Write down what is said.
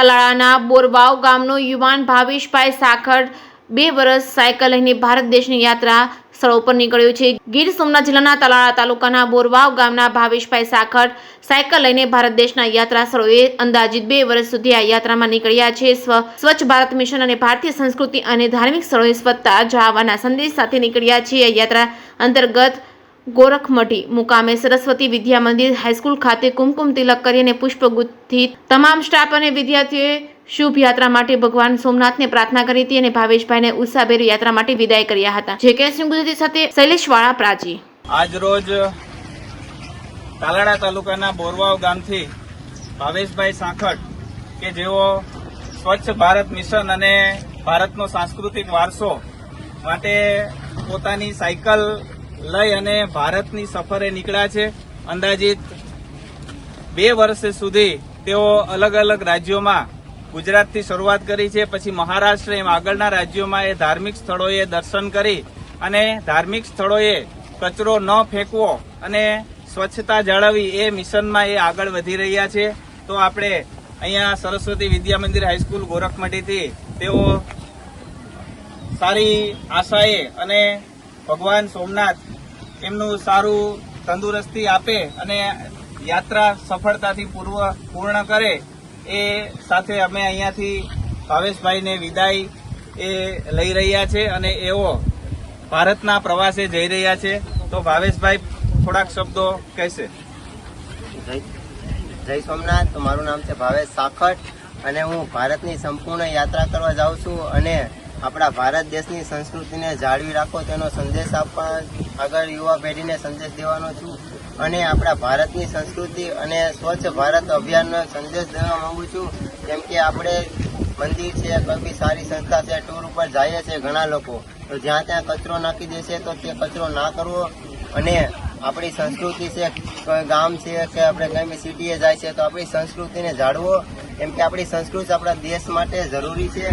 તાલાળાના બોરવાવ ગામનો યુવાન ભાવેશભાઈ સાખડ 2 વર્ષ સાયકલ લઈને ભારત દેશની યાત્રા સ્થળો પર નીકળ્યો છે। ગીર સોમનાથ જિલ્લાના તાલાળા તાલુકાના બોરવાવ ગામના ભાવેશભાઈ સાખડ સાયકલ લઈને ભારત દેશના યાત્રા સ્થળોએ અંદાજિત 2 વર્ષ સુધી આ યાત્રામાં નીકળ્યા છે। સ્વચ્છ ભારત મિશન અને ભારતીય સંસ્કૃતિ અને ધાર્મિક સ્થળોએ સ્વચ્છતા જાળવવાના સંદેશ સાથે નીકળ્યા છે। આ યાત્રા અંતર્ગત ગોરખમઢી મુકામે સરસ્વતી વિદ્યા મંદિર હાઈસ્કૂલ ખાતે કુમકુમ તિલક કરી અને પુષ્પગુચ્છથી તમામ સ્ટાફ અને વિદ્યાર્થીઓએ શુભ યાત્રા માટે ભગવાન સોમનાથને પ્રાર્થના કરી હતી અને ભાવેશભાઈને ઉત્સાહભેર યાત્રા માટે વિદાય કર્યા હતા। જેકે ગુજરાતી સાથે શૈલેષ વાળા પ્રાચી। આજ રોજ તાલાળા તાલુકાના બોરવાવ ગામથી ભાવેશભાઈ સાખડ કે જેઓ સ્વચ્છ ભારત મિશન અને ભારતનો સાંસ્કૃતિક વારસો માટે પોતાની સાયકલ લઈ અને ભારતની સફરે નીકળ્યા છે। અંદાજિત 2 વર્ષ સુધી તેઓ અલગ અલગ રાજ્યોમાં ગુજરાતથી શરૂઆત કરી છે, પછી મહારાષ્ટ્ર એમ આગળના રાજ્યોમાં એ ધાર્મિક સ્થળોએ દર્શન કરી અને ધાર્મિક સ્થળોએ કચરો ન ફેંકવો અને સ્વચ્છતા જાળવવી એ મિશનમાં એ આગળ વધી રહ્યા છે। તો આપણે અહીંયા સરસ્વતી વિદ્યા મંદિર હાઈસ્કૂલ ગોરખમઢીથી તેઓ સારી આશાએ અને ભગવાન સોમનાથ એમનું સારું તંદુરસ્તી આપે અને યાત્રા સફળતાથી પૂર્ણ કરે એ સાથે અમે અહીંયાથી ભાવેશભાઈને વિદાય એ લઈ રહ્યા છે અને એઓ ભારતના પ્રવાસે જઈ રહ્યા છે। તો ભાવેશભાઈ થોડાક શબ્દો કહેશે। જય સોમનાથ। મારું નામ છે ભાવેશ સાખડ અને હું ભારતની સંપૂર્ણ યાત્રા કરવા જાઉં છું અને આપણા ભારત દેશની સંસ્કૃતિને જાળવી રાખો તેનો સંદેશ આપવા આગળ યુવા પેઢીને સંદેશ દેવાનો છું અને આપણા ભારતની સંસ્કૃતિ અને સ્વચ્છ ભારત અભિયાનનો સંદેશ દેવા માંગુ છું। જેમ કે આપણે મંદિર છે, કોઈ બી સારી સંસ્થા છે, ટૂર ઉપર જઈએ છીએ ઘણા લોકો, તો જ્યાં ત્યાં કચરો નાખી દેશે તો તે કચરો ના કરવો અને આપણી સંસ્કૃતિ છે, કોઈ ગામ છે કે આપણે કઈ બી સિટીએ જાય છે તો આપણી સંસ્કૃતિને જાળવો, કેમ કે આપણી સંસ્કૃતિ આપણા દેશ માટે જરૂરી છે।